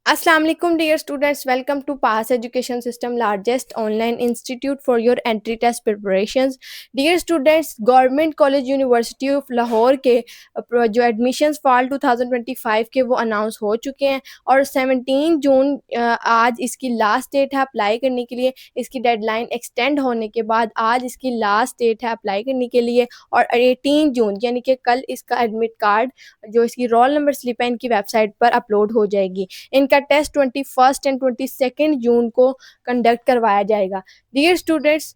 Assalamu alaikum dear students, welcome to Pass Education System largest online institute for your entry test preparations. Dear students, Government College University of Lahore के जो admissions fall 2025 के वो announce हो चुके हैं और 17 जून आज इसकी लास्ट डेट है अप्लाई करने के लिए। इसकी डेडलाइन एक्सटेंड होने के बाद आज इसकी लास्ट डेट है अप्लाई करने के लिए और 18 जून यानी कि कल इसका एडमिट कार्ड जो इसकी रोल नंबर स्लिप है इनकी वेबसाइट पर अपलोड हो जाएगी। इनका टेस्ट 21 एंड 22 जून को कंडक्ट करवाया जाएगा। डियर स्टूडेंट्स,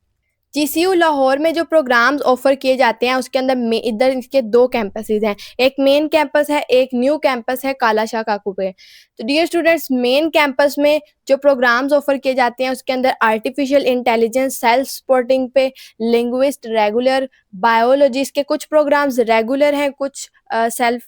जीसीयू लाहौर में जो प्रोग्राम्स ऑफर किए जाते हैं उसके अंदर इधर इसके दो कैंपसेस हैं। एक मेन कैंपस है, एक न्यू कैंपस है काला शाह काकू पे। तो डियर स्टूडेंट्स, मेन कैंपस में जो प्रोग्राम्स ऑफर किए जाते हैं उसके अंदर आर्टिफिशियल इंटेलिजेंस, सेल्फ सपोर्टिंग पे, लिंग्विस्ट, रेगुलर, बायोलॉजी, इसके कुछ प्रोग्राम्स रेगुलर हैं, कुछ सेल्फ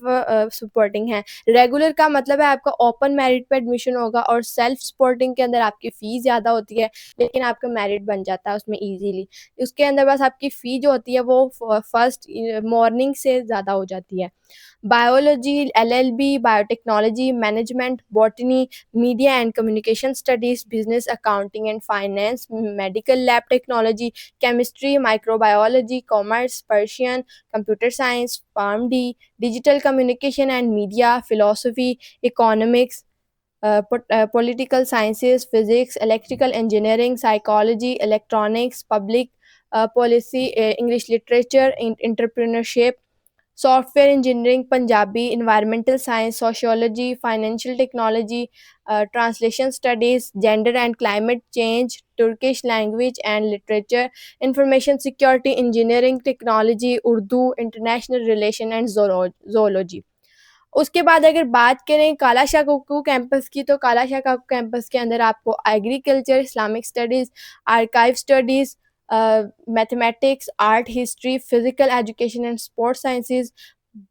सपोर्टिंग हैं। रेगुलर का मतलब है आपका ओपन मेरिट पे एडमिशन होगा और सेल्फ सपोर्टिंग के अंदर आपकी फ़ीस ज़्यादा होती है लेकिन आपका मेरिट बन जाता है उसमें ईजीली। उसके अंदर बस आपकी फ़ी जो होती है वो फर्स्ट मॉर्निंग से ज़्यादा हो जाती है। Biology, LLB, biotechnology, management, botany, media and communication studies, business, accounting and finance, medical lab technology, chemistry, microbiology, commerce, Persian, computer science, pharm D, digital communication and media, philosophy, economics, political sciences, physics, electrical engineering, psychology, electronics, public policy, English literature, entrepreneurship, software engineering, Punjabi, environmental science, sociology, financial technology, translation studies, gender and climate change, Turkish language and literature, information security, engineering technology, Urdu, international relation and zoology. उसके बाद अगर बात करें काला शाह काकू campus की, तो काला शाह काकू campus के अंदर आपको agriculture, Islamic studies, archive studies, mathematics, art history, physical education and sports sciences,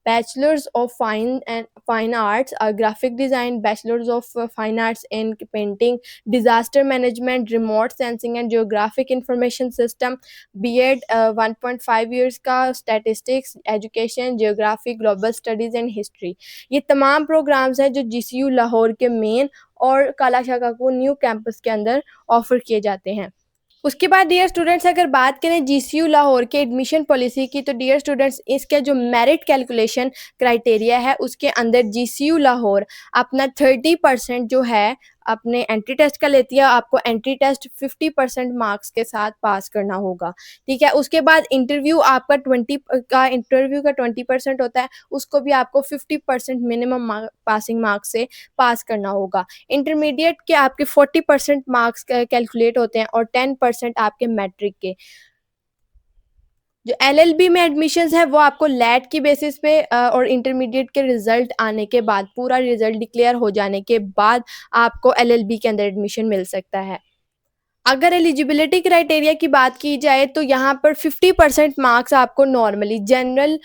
bachelors of fine arts, graphic design, bachelors of fine arts in painting, disaster management, remote sensing and geographic information system, BEd 1.5 years का, statistics, education, geography, global studies and history. ये तमाम programmes हैं जो GCU Lahore के main और काला शाह काकू new campus के अंदर ऑफर किए जाते हैं। उसके बाद डियर स्टूडेंट्स, अगर बात करें जीसीयू लाहौर के एडमिशन पॉलिसी की, तो डियर स्टूडेंट्स इसका जो मेरिट कैलकुलेशन क्राइटेरिया है उसके अंदर जीसीयू लाहौर अपना 30% जो है अपने एंट्री टेस्ट का लेती है। आपको एंट्री टेस्ट 50% मार्क्स के साथ पास करना होगा, ठीक है। उसके बाद इंटरव्यू आपका 20% होता है, उसको भी आपको 50% मिनिमम पासिंग मार्क्स से पास करना होगा। इंटरमीडिएट के आपके 40% मार्क्स कैलकुलेट होते हैं और 10% आपके मैट्रिक के। जो एलएलबी में एडमिशन्स है वो आपको लैट की बेसिस पे और इंटरमीडिएट के रिजल्ट आने के बाद, पूरा रिजल्ट डिक्लेयर हो जाने के बाद आपको एलएलबी के अंदर एडमिशन मिल सकता है। अगर एलिजिबिलिटी क्राइटेरिया की बात की जाए तो यहाँ पर 50% मार्क्स आपको नॉर्मली जनरल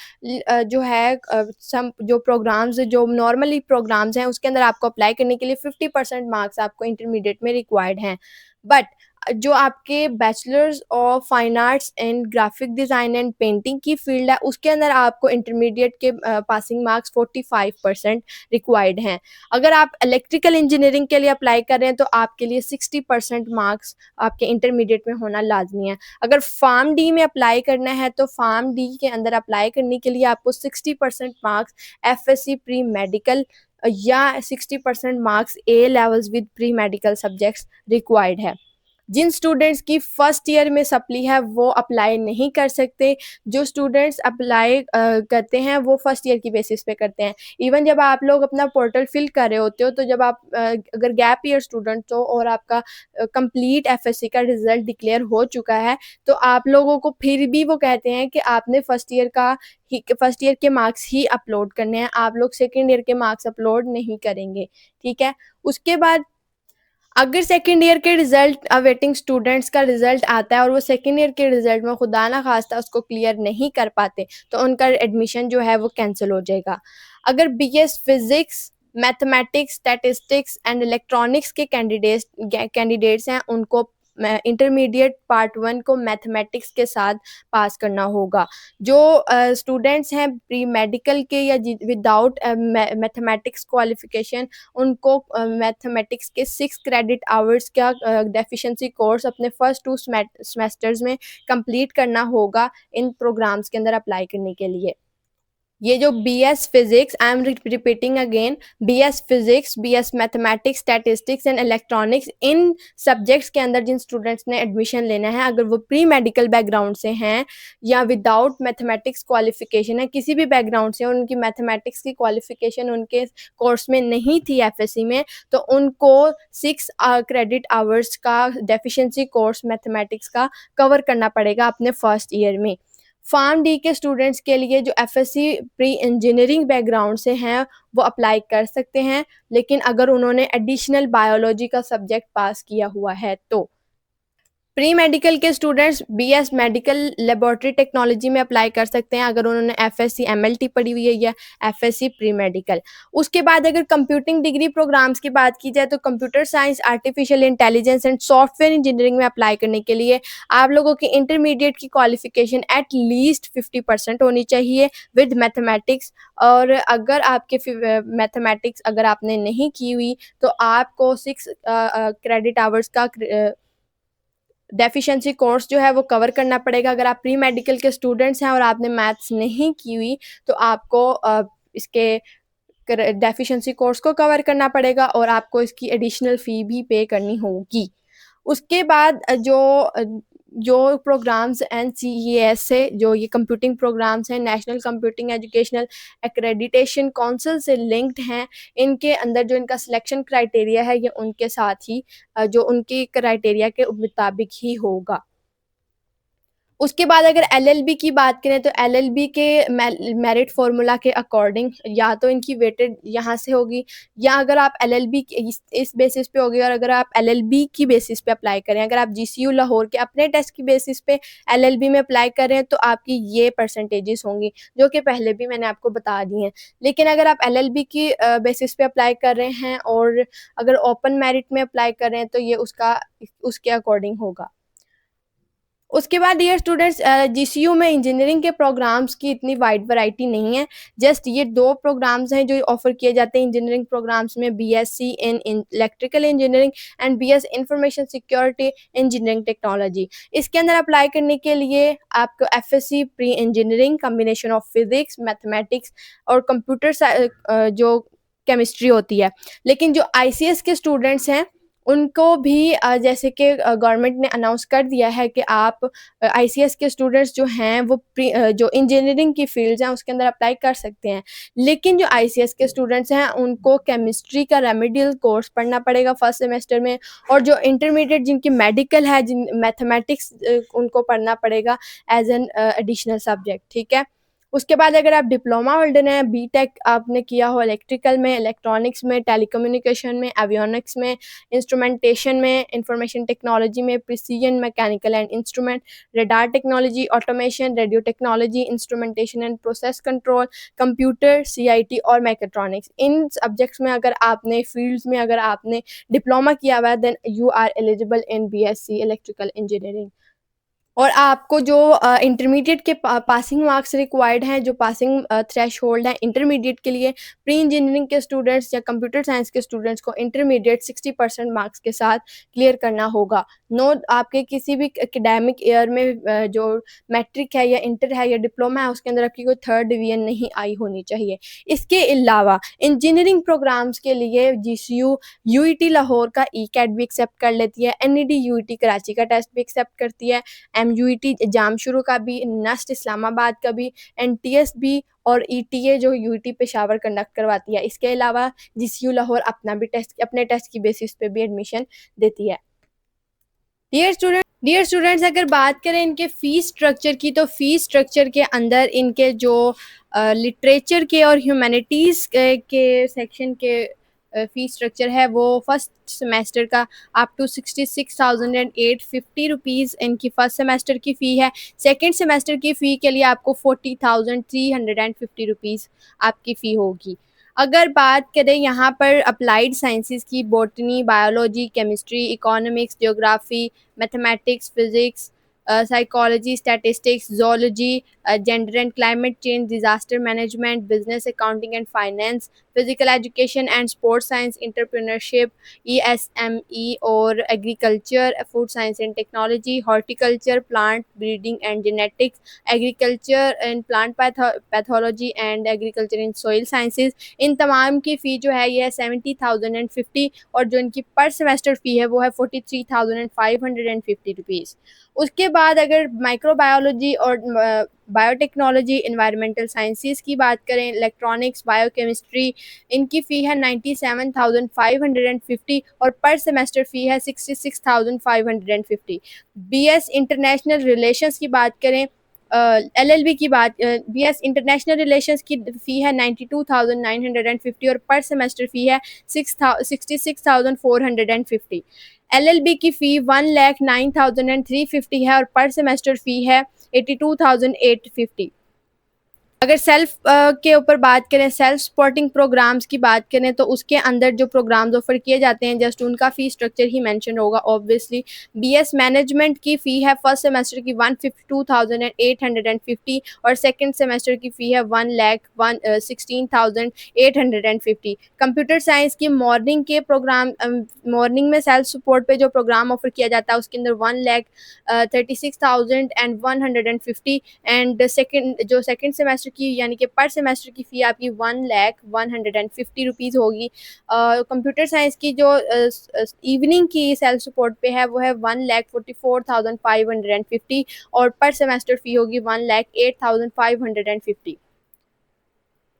जो है सम जो प्रोग्राम्स जो नॉर्मली प्रोग्राम्स हैं उसके अंदर आपको अप्लाई करने के लिए 50% मार्क्स आपको इंटरमीडिएट में रिक्वायर्ड हैं। बट जो आपके bachelors of fine arts and graphic design and painting की फील्ड है उसके अंदर आपको इंटरमीडिएट के पासिंग मार्क्स 45% रिक्वायर्ड हैं। अगर आप इलेक्ट्रिकल इंजीनियरिंग के लिए अप्लाई कर रहे हैं तो आपके लिए 60% मार्क्स आपके इंटरमीडिएट में होना लाजमी है। अगर फार्म डी में अप्लाई करना है तो फार्म डी के अंदर अप्लाई करने के लिए आपको 60% मार्क्स एफएससी प्री मेडिकल या 60% marks A levels with pre medical subjects required है। जिन स्टूडेंट्स की फर्स्ट ईयर में सप्ली है वो अप्लाई नहीं कर सकते। जो स्टूडेंट्स अप्लाई करते हैं वो फर्स्ट ईयर की बेसिस पे करते हैं। इवन जब आप लोग अपना पोर्टल फिल कर रहे होते हो तो जब आप अगर गैप ईयर स्टूडेंट हो और आपका कंप्लीट एफएससी का रिजल्ट डिक्लेयर हो चुका है तो आप लोगों को फिर भी वो कहते हैं कि आपने फर्स्ट ईयर के मार्क्स ही अपलोड करने हैं, आप लोग सेकेंड ईयर के मार्क्स अपलोड नहीं करेंगे, ठीक है। उसके बाद अगर सेकेंड ईयर के रिजल्ट अवेटिंग स्टूडेंट्स का रिजल्ट आता है और वो सेकेंड ईयर के रिजल्ट में खुदा ना खास्ता उसको क्लियर नहीं कर पाते तो उनका एडमिशन जो है वो कैंसिल हो जाएगा। अगर BS physics, mathematics, statistics and electronics के कैंडिडेट्स हैं उनको इंटरमीडिएट पार्ट 1 को मैथमेटिक्स के साथ पास करना होगा। जो स्टूडेंट्स हैं प्री मेडिकल के या विदाउट मैथमेटिक्स क्वालिफिकेशन, उनको मैथमेटिक्स के 6 क्रेडिट आवर्स का डेफिशिएंसी कोर्स अपने फर्स्ट 2 सेमेस्टर्स में कंप्लीट करना होगा इन प्रोग्राम्स के अंदर अप्लाई करने के लिए। ये जो BS physics, I am repeating again, BS physics, BS mathematics, statistics and electronics, in subjects के अंदर जिन स्टूडेंट्स ने एडमिशन लेना है, अगर वो प्री मेडिकल बैकग्राउंड से हैं या विदाउट मैथमेटिक्स क्वालिफिकेशन है, किसी भी बैकग्राउंड से, उनकी मैथमेटिक्स की क्वालिफिकेशन उनके कोर्स में नहीं थी FSC में, तो उनको 6 क्रेडिट आवर्स का डेफिशिएंसी कोर्स मैथमेटिक्स का कवर करना पड़ेगा अपने फर्स्ट ईयर में। फार्म डी के स्टूडेंट्स के लिए जो FSC प्री इंजीनियरिंग बैकग्राउंड से हैं, वो अप्लाई कर सकते हैं, लेकिन अगर उन्होंने एडिशनल बायोलॉजी का सब्जेक्ट पास किया हुआ है तो। प्री मेडिकल के students BS medical laboratory technology में अप्लाई कर सकते हैं अगर उन्होंने FSC MLT पढ़ी हुई है या FSC प्री मेडिकल। उसके बाद अगर कंप्यूटिंग डिग्री प्रोग्राम्स की बात की जाए तो computer science, artificial intelligence and software engineering में अप्लाई करने के लिए आप लोगों की इंटरमीडिएट की क्वालिफिकेशन एट लीस्ट 50% होनी चाहिए विद मैथमेटिक्स। और अगर आपके मैथमेटिक्स अगर आपने नहीं की हुई तो आपको 6 क्रेडिट आवर्स का डेफिशिएंसी कोर्स जो है वो कवर करना पड़ेगा। अगर आप प्री मेडिकल के स्टूडेंट्स हैं और आपने मैथ्स नहीं की हुई तो आपको इसके डेफिशिएंसी कोर्स को कवर करना पड़ेगा और आपको इसकी एडिशनल फ़ी भी पे करनी होगी। उसके बाद जो प्रोग्राम्स NCES से जो ये कंप्यूटिंग प्रोग्राम्स हैं, national computing educational accreditation council से लिंक्ड हैं, इनके अंदर जो इनका सिलेक्शन क्राइटेरिया है ये उनके साथ ही जो उनकी क्राइटेरिया के मुताबिक ही होगा। उसके बाद अगर LLB की बात करें तो LLB के मेरिट फार्मूला के अकॉर्डिंग या तो इनकी वेटेड यहाँ से होगी, या अगर आप LLB इस बेसिस पे होगी, और अगर आप LLB की बेसिस पे अप्लाई करें, अगर आप GCU लाहौर के अपने टेस्ट की बेसिस पे LLB में अप्लाई कर रहे हैं तो आपकी ये परसेंटेजेस होंगी जो कि पहले भी मैंने आपको बता दी हैं। लेकिन अगर आप LLB की बेसिस पे अप्लाई कर रहे हैं और अगर ओपन मेरिट में अप्लाई कर रहे हैं तो ये उसके अकॉर्डिंग होगा। उसके बाद डियर स्टूडेंट्स, GCU में इंजीनियरिंग के प्रोग्राम्स की इतनी वाइड वैरायटी नहीं है। जस्ट ये 2 प्रोग्राम्स हैं जो ऑफ़र किए जाते हैं इंजीनियरिंग प्रोग्राम्स में, BSc in electrical engineering and BS information security engineering technology. इसके अंदर अप्लाई करने के लिए आपको FSC pre engineering combination of physics, mathematics और कंप्यूटर जो केमिस्ट्री होती है। लेकिन जो ICS के स्टूडेंट्स हैं उनको भी जैसे कि गवर्नमेंट ने अनाउंस कर दिया है कि आप ICS के स्टूडेंट्स जो हैं वो जो इंजीनियरिंग की फील्ड्स हैं उसके अंदर अप्लाई कर सकते हैं। लेकिन जो ICS के स्टूडेंट्स हैं उनको केमिस्ट्री का रेमेडियल कोर्स पढ़ना पड़ेगा फर्स्ट सेमेस्टर में, और जो इंटरमीडिएट जिनकी मेडिकल है, जिन मैथमेटिक्स उनको पढ़ना पड़ेगा एज एन एडिशनल सब्जेक्ट, ठीक है। उसके बाद अगर आप डिप्लोमा होल्डर हैं, BTech आपने किया हो इलेक्ट्रिकल में, इलेक्ट्रॉनिक्स में, टेलीकम्युनिकेशन में, एवियोनिक्स में, इंस्ट्रूमेंटेशन में, इंफॉर्मेशन टेक्नोलॉजी में, precision mechanical and instrument, radar technology, automation, radio technology, instrumentation and process control, computer, CIT और मैकेट्रॉनिक्स, इन सब्जेक्ट्स में अगर आपने फील्ड्स में अगर आपने डिप्लोमा किया हुआ है then you are eligible in BSc electrical engineering. और आपको जो इंटरमीडिएट के पासिंग मार्क्स रिक्वायर्ड हैं, जो पासिंग थ्रेशोल्ड है इंटरमीडिएट के लिए, प्री इंजीनियरिंग के स्टूडेंट्स या कंप्यूटर साइंस के स्टूडेंट्स को इंटरमीडिएट 60% मार्क्स के साथ क्लियर करना होगा। नो आपके किसी भी एकेडमिक ईयर में जो मैट्रिक है या इंटर है या डिप्लोमा है उसके अंदर आपकी कोई 3rd डिवीजन नहीं आई होनी चाहिए। इसके अलावा इंजीनियरिंग प्रोग्राम्स के लिए GCU UET लाहौर का ECAT भी एक्सेप्ट कर लेती है, NED UET कराची का टेस्ट भी एक्सेप्ट करती है, MUET जामशुरू का भी, NUST इस्लामाबाद का भी, NTS भी, और ETA जो UET पेशावर कंडक्ट करवाती है। इसके अलावा GCU लाहौर अपने टेस्ट की बेसिस पे भी एडमिशन देती है। डियर स्टूडेंट्स, अगर बात करें इनके फ़ीस स्ट्रक्चर की तो फ़ीस स्ट्रक्चर के अंदर इनके जो लिटरेचर के और ह्यूमैनिटीज़ के सेक्शन के फ़ीस स्ट्रक्चर है वो फर्स्ट सेमेस्टर का अप टू 66,850 रुपीज़ इनकी फ़र्स्ट सेमेस्टर की फ़ी है। सेकंड सेमेस्टर की फ़ी के लिए आपको 40,350 रुपीज़ आपकी फ़ी होगी। अगर बात करें यहाँ पर अप्लाइड साइंसेज़ की, botany, biology, chemistry, economics, geography, mathematics, physics, psychology, statistics, zoology, gender and climate change, disaster management, business, accounting and finance, physical education and sports science, entrepreneurship, ESME और agriculture, food science and technology, horticulture, plant breeding and genetics, agriculture and plant pathology and agriculture in soil sciences. इन तमाम की फ़ी जो है ये है 70,050 और जो इनकी पर सेमेस्टर फ़ी है वो है 43,550 रुपीज़। उसके बाद अगर माइक्रोबायोलॉजी और बायोटेक्नोलॉजी, एनवायरमेंटल साइंसेज़ की बात करें, इलेक्ट्रॉनिक्स, बायोकेमिस्ट्री, इनकी फ़ी है 97,550 और पर सेमेस्टर फ़ी है 66,550। बीएस इंटरनेशनल रिलेशंस की बात करें, एलएलबी की बात, बीएस इंटरनेशनल रिलेशंस की फ़ी है 92,950 और पर सेमेस्टर फ़ी है 66,450। एलएलबी की फ़ी 1,09,350 है और पर सेमेस्टर फ़ी है 82,850। अगर सेल्फ के ऊपर बात करें, सेल्फ सपोर्टिंग प्रोग्राम्स की बात करें, तो उसके अंदर जो प्रोग्राम्स ऑफर किए जाते हैं जस्ट उनका फ़ी स्ट्रक्चर ही मेंशन होगा ऑब्वियसली। बीएस मैनेजमेंट की फ़ी है फर्स्ट सेमेस्टर की 152,850 और सेकंड सेमेस्टर की फ़ी है 1,16,850। कंप्यूटर साइंस की मॉर्निंग के प्रोग्राम, मॉर्निंग में सेल्फ सपोर्ट पे जो प्रोग्राम ऑफर किया जाता है उसके अंदर 1,36,150 एंड सेकंड सेमेस्टर की यानी कि पर सेमेस्टर की फ़ी आपकी 1,01,50 रुपीज़ होगी। कंप्यूटर साइंस की जो इवनिंग की सेल्फ सपोर्ट पे है वो है 1,44,550 और पर सेमेस्टर फ़ी होगी 1,08,550।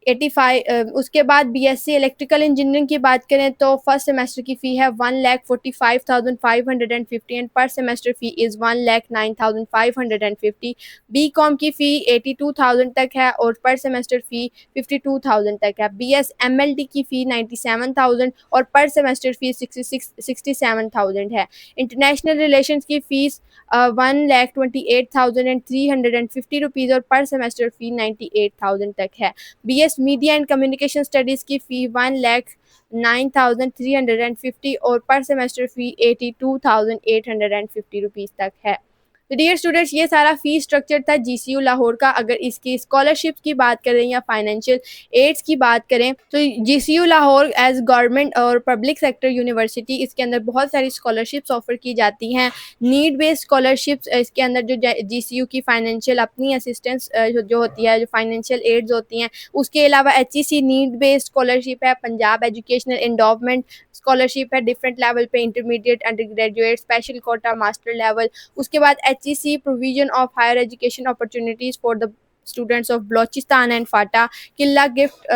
85 उसके बाद बीएससी इलेक्ट्रिकल इंजीनियरिंग की बात करें तो फर्स्ट सेमेस्टर की फ़ी है 1,45,550 एंड पर सेमेस्टर फ़ी इज़ 1,09,550। बीकॉम की फ़ी 82,000 तक है और पर सेमेस्टर फ़ी 52,000 तक है। बीएस एमएलटी की फ़ी 97,000 और पर सेमेस्टर फ़ी 67,000 है। इंटरनेशनल रिलेशंस की फ़ीस 1,28,350 रुपीज़ और पर सेमेस्टर फ़ी 98,000 तक है। BS media and communication studies की फ़ी 1,09,350 और पर सेमेस्टर फ़ी 82,850 रुपीज़ तक है। तो डियर स्टूडेंट्स, ये सारा फ़ी स्ट्रक्चर था जीसीयू लाहौर का। अगर इसकी स्कॉलरशिप की बात करें या फाइनेंशियल एड्स की बात करें तो जीसीयू लाहौर एज गवर्नमेंट और पब्लिक सेक्टर यूनिवर्सिटी इसके अंदर बहुत सारी स्कॉलरशिप्स ऑफर की जाती हैं। नीड बेस्ड स्कॉलरशिप्स इसके अंदर जो जीसीयू की फाइनेंशियल अपनी असिस्टेंस जो होती है, जो फाइनेंशियल एड्स होती हैं, उसके अलावा एचईसी नीड बेस्ड स्कॉलरशिप है, पंजाब एजुकेशनल एंडोवमेंट स्कॉलरशिप है डिफरेंट लेवल पे, intermediate, undergraduate, special quota, master level. उसके बाद HEC provision of higher education opportunities for the students of Balochistan and FATA. किला गिफ्ट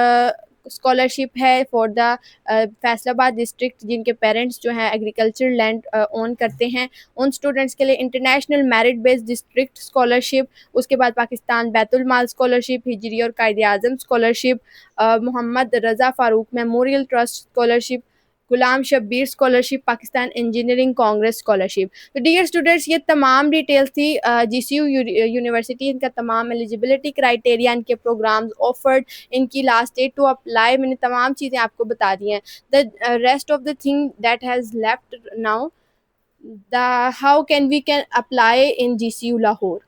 स्कॉलरशिप है फॉर द फैसलाबाद डिस्ट्रिक्ट जिनके parents जो हैं एग्रीकल्चर लैंड ओन करते हैं, उन स्टूडेंट्स के लिए international merit based district scholarship. उसके बाद पाकिस्तान बैतुल माल स्कॉलरशिप, हिजरी और Quaide Azam scholarship, Mohammad Raza Farooq memorial trust scholarship, Ghulam Shabbir scholarship, Pakistan engineering congress scholarship. तो डियर स्टूडेंट्स, ये तमाम डिटेल्स थी जीसीयू यूनिवर्सिटी, इनका तमाम एलिजिबिलिटी क्राइटेरिया, इनके प्रोग्राम्स ऑफर्ड, इनकी लास्ट डेट टू अप्लाई, मैंने तमाम चीज़ें आपको बता दी हैं। The rest of the thing that has left now, the how can apply in GCU Lahore.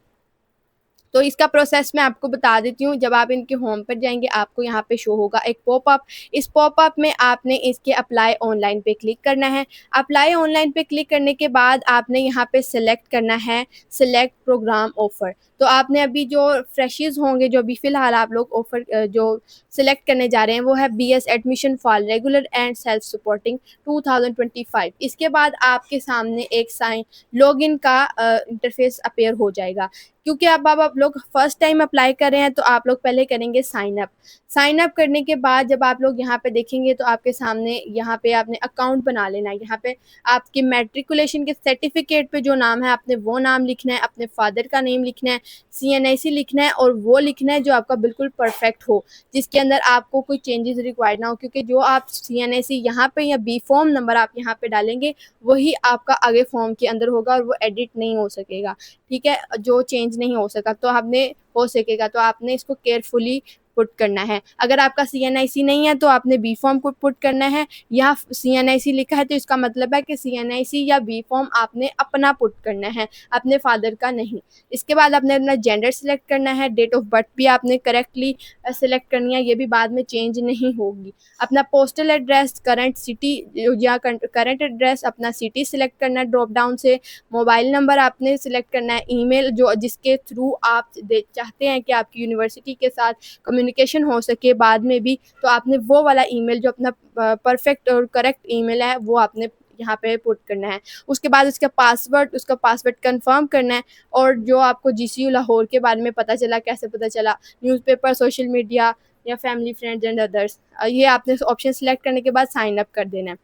तो इसका प्रोसेस मैं आपको बता देती हूँ। जब आप इनके होम पर जाएँगे आपको यहाँ पे शो होगा एक पॉपअप। इस पॉपअप में आपने इसके अप्लाई ऑनलाइन पे क्लिक करना है। अप्लाई ऑनलाइन पे क्लिक करने के बाद आपने यहाँ पे सेलेक्ट करना है सेलेक्ट प्रोग्राम ऑफ़र। तो आपने अभी जो फ्रेशर्स होंगे, जो अभी फ़िलहाल आप लोग ऑफ़र जो सेलेक्ट करने जा रहे हैं वो है BS admission for regular and self supporting 2025। इसके बाद आपके सामने एक लॉगिन का इंटरफेस अपीयर हो जाएगा। क्योंकि अब आप लोग फर्स्ट टाइम अप्लाई कर रहे हैं तो आप लोग पहले करेंगे साइन अप। साइन अप करने के बाद जब आप लोग यहाँ पे देखेंगे तो आपके सामने यहाँ पे आपने अकाउंट बना लेना है। यहाँ पे आपकी मैट्रिकुलेशन के सर्टिफिकेट पे जो नाम है आपने वो नाम लिखना है, अपने फादर का नेम लिखना है, सीएनआईसी लिखना है और वो लिखना है जो आपका बिल्कुल परफेक्ट हो, जिसके अंदर आपको कोई चेंजेस रिक्वायर्ड ना हो। क्योंकि जो आप सीएनआईसी यहाँ पे या बी फॉर्म नंबर आप यहाँ पे डालेंगे वही आपका आगे फॉर्म के अंदर होगा और वो एडिट नहीं हो सकेगा। ठीक है, जो चेंज नहीं हो सका तो आपने हो सकेगा, तो आपने इसको केयरफुली पुट करना है। अगर आपका CNIC नहीं है तो आपने बी फॉर्म को पुट करना है। यहाँ CNIC लिखा है तो इसका मतलब है कि CNIC या बी फॉर्म आपने अपना पुट करना है, अपने फादर का नहीं। इसके बाद आपने अपना जेंडर सिलेक्ट करना है। डेट ऑफ बर्थ भी आपने करेक्टली सिलेक्ट करनी है, ये भी बाद में चेंज नहीं होगी। अपना पोस्टल एड्रेस, करंट सिटी या करंट एड्रेस, अपना सिटी सिलेक्ट करना है ड्रॉप डाउन से। मोबाइल नंबर आपने सिलेक्ट करना है। ईमेल जो जिसके थ्रू आप चाहते हैं कि आपकी यूनिवर्सिटी के साथ कम्युनिकेशन हो सके बाद में भी, तो आपने वो वाला ईमेल जो अपना परफेक्ट और करेक्ट ईमेल है वो आपने यहाँ पे पुट करना है। उसके बाद उसका पासवर्ड कंफर्म करना है। और जो आपको GCU लाहौर के बारे में पता चला, कैसे पता चला, न्यूज़पेपर, सोशल मीडिया या फैमिली, फ्रेंड्स एंड अदर्स, ये आपने ऑप्शन सेलेक्ट करने के बाद साइन अप कर देना है।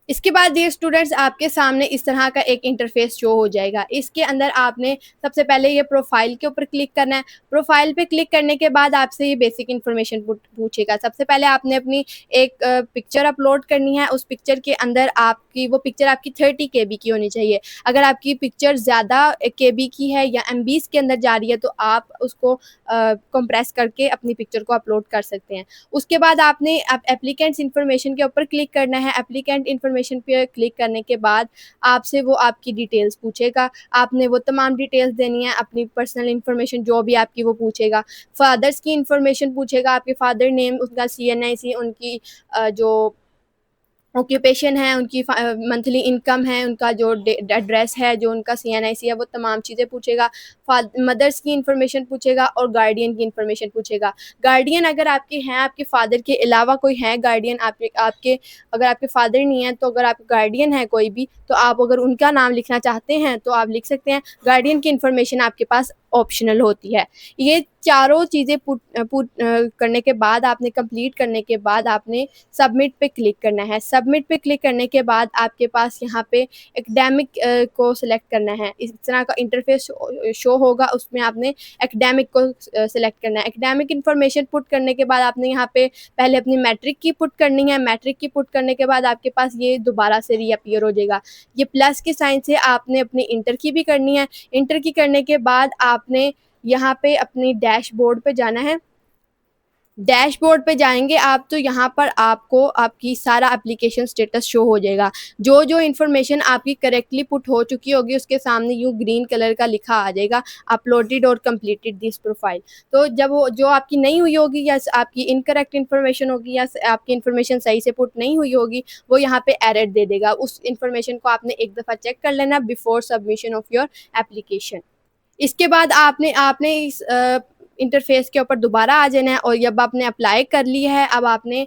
इसके बाद डियर स्टूडेंट्स आपके सामने इस तरह का एक इंटरफेस शो हो जाएगा। इसके अंदर आपने सबसे पहले ये प्रोफाइल के ऊपर क्लिक करना है। प्रोफाइल पे क्लिक करने के बाद आपसे ये बेसिक इन्फॉर्मेशन पूछेगा। सबसे पहले आपने अपनी एक पिक्चर अपलोड करनी है। उस पिक्चर के अंदर वो पिक्चर आपकी 30 KB की होनी चाहिए। अगर आपकी पिक्चर ज़्यादा KB की है या MBs के अंदर जा रही है तो आप उसको कंप्रेस करके अपनी पिक्चर को अपलोड कर सकते हैं। उसके बाद आपने एप्लीकेंट्स इन्फॉर्मेशन के ऊपर क्लिक करना है। एप्लीकेंट इन्फॉर्मेशन पे क्लिक करने के बाद आपसे वो आपकी डिटेल्स पूछेगा। आपने वो तमाम डिटेल्स देनी है, अपनी पर्सनल इन्फॉर्मेशन जो भी आपकी वो पूछेगा। फादर्स की इन्फॉर्मेशन पूछेगा, आपके फादर नेम, उनका CNIC, उनकी जो ऑक्यूपेशन है, उनकी मंथली इनकम है, उनका जो एड्रेस है, जो उनका CNIC है, वो तमाम चीज़ें पूछेगा। मदर्स की इन्फॉर्मेशन पूछेगा और गार्डियन की इन्फॉर्मेशन पूछेगा। गार्डियन अगर आपके हैं, आपके फादर के अलावा कोई है गार्डियन, आपके अगर आपके फादर नहीं है तो अगर आपके गार्डियन है कोई भी, तो आप अगर उनका नाम लिखना चाहते हैं तो आप लिख सकते हैं। गार्डियन की इन्फॉर्मेशन आपके पास ऑप्शनल होती है। ये चारों चीज़ें पुट करने के बाद, आपने कंप्लीट करने के बाद आपने सबमिट पे क्लिक करना है। सबमिट पे क्लिक करने के बाद आपके पास यहाँ पे एकेडमिक को सिलेक्ट करना है। इस तरह का इंटरफेस शो होगा, उसमें आपने एकेडमिक को सिलेक्ट करना है। एकेडमिक इन्फॉर्मेशन पुट करने के बाद आपने यहाँ पे पहले अपनी मैट्रिक की पुट करनी है। मैट्रिक की पुट करने के बाद आपके पास ये दोबारा से रीअपीयर हो जाएगा। ये प्लस के साइन से आपने अपनी इंटर की भी करनी है। इंटर की करने के बाद आपने यहाँ पे अपनी डैशबोर्ड पे जाना है। डैशबोर्ड पे जाएंगे आप तो यहाँ पर आपको आपकी सारा एप्लीकेशन स्टेटस शो हो जाएगा। जो जो इन्फॉर्मेशन आपकी करेक्टली पुट हो चुकी होगी उसके सामने यूँ ग्रीन कलर का लिखा आ जाएगा, अपलोडेड और कंप्लीटेड दिस प्रोफाइल। तो जब वो जो आपकी नहीं हुई होगी या आपकी इनकरेक्ट इन्फॉर्मेशन होगी या आपकी इन्फॉर्मेशन सही से पुट नहीं हुई होगी, वो यहाँ पे एरर दे देगा। उस इन्फॉर्मेशन को आपने एक दफ़ा चेक कर लेना before submission of your application. इसके बाद आपने आपने इस इंटरफेस के ऊपर दोबारा आ जाना है। और जब आपने अप्लाई कर ली है, अब आपने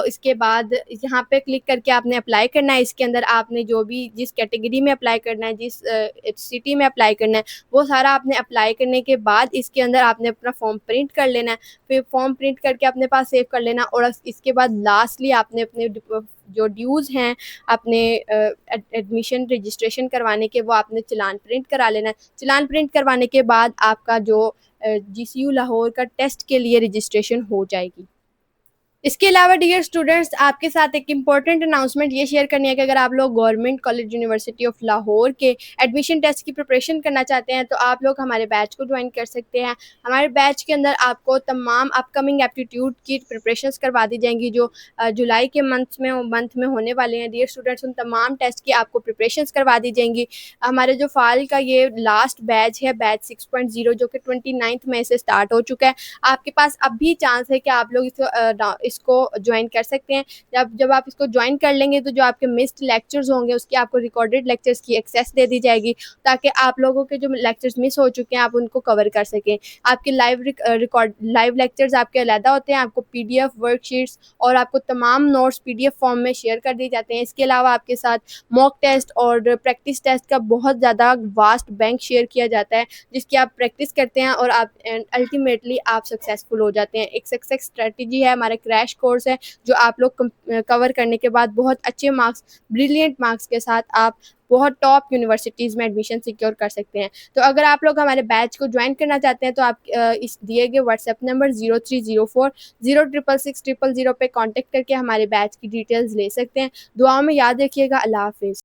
इसके बाद यहाँ पे क्लिक करके आपने अप्लाई करना है। इसके अंदर आपने जो भी जिस कैटेगरी में अप्लाई करना है, जिस सिटी में अप्लाई करना है, वो सारा आपने अप्लाई करने के बाद इसके अंदर आपने अपना फॉर्म प्रिंट कर लेना है। फिर फॉर्म प्रिंट करके अपने पास सेव कर लेना। और इसके बाद लास्टली आपने अपने जो ड्यूज़ हैं अपने एडमिशन रजिस्ट्रेशन करवाने के, वो आपने चालान प्रिंट करा लेना है। चालान प्रिंट करवाने के बाद आपका जो GCU लाहौर का टेस्ट के लिए रजिस्ट्रेशन हो जाएगी। इसके अलावा डियर स्टूडेंट्स आपके साथ एक इम्पॉर्टेंट अनाउंसमेंट ये शेयर करनी है कि अगर आप लोग government college university of Lahore के एडमिशन टेस्ट की प्रिपरेशन करना चाहते हैं तो आप लोग हमारे बैच को ज्वाइन कर सकते हैं। हमारे बैच के अंदर आपको तमाम अपकमिंग एप्टीट्यूड की प्रिपरेशंस करवा दी जाएंगी जो जुलाई के मंथ में होने वाले हैं। डियर स्टूडेंट्स, उन तमाम टेस्ट की आपको प्रिपरेशंस करवा दी जाएंगी। हमारे जो फाल का ये लास्ट बैच है, बैच 6.0, जो कि 29 मई से स्टार्ट हो चुका है। आपके पास अब भी चांस है कि आप लोग इसको ज्वाइन कर सकते हैं। जब आप इसको ज्वाइन कर लेंगे तो जो आपके मिस्ड लेक्चर्स होंगे उसकी आपको रिकॉर्डेड लेक्चर्स की एक्सेस दे दी जाएगी, ताकि आप लोगों के जो लेक्चर्स मिस हो चुके हैं आप उनको कवर कर सकें। आपके लाइव लेक्चर्स आपके अलहदा होते हैं, आपको PDF वर्कशीट्स और आपको तमाम नोट्स PDF फॉर्म में शेयर कर दिए जाते हैं। इसके अलावा आपके साथ मॉक टेस्ट और प्रैक्टिस टेस्ट का बहुत ज़्यादा वास्ट बैंक शेयर किया जाता है, जिसकी आप प्रैक्टिस करते हैं और आप अल्टीमेटली आप सक्सेसफुल हो जाते हैं। एक सक्सेस स्ट्रेटजी है, हमारा क्रैश कोर्स है, जो आप लोग कवर करने के बाद बहुत अच्छे मार्क्स, ब्रिलियंट मार्क्स के साथ आप बहुत टॉप यूनिवर्सिटीज़ में एडमिशन सिक्योर कर सकते हैं। तो अगर आप लोग हमारे बैच को ज्वाइन करना चाहते हैं तो आप इस दिए गए व्हाट्सएप नंबर 0304 0666000 पे कांटेक्ट करके हमारे बैच की डिटेल्स ले सकते हैं। दुआओं में याद रखिएगा। अल्लाह हाफिज़।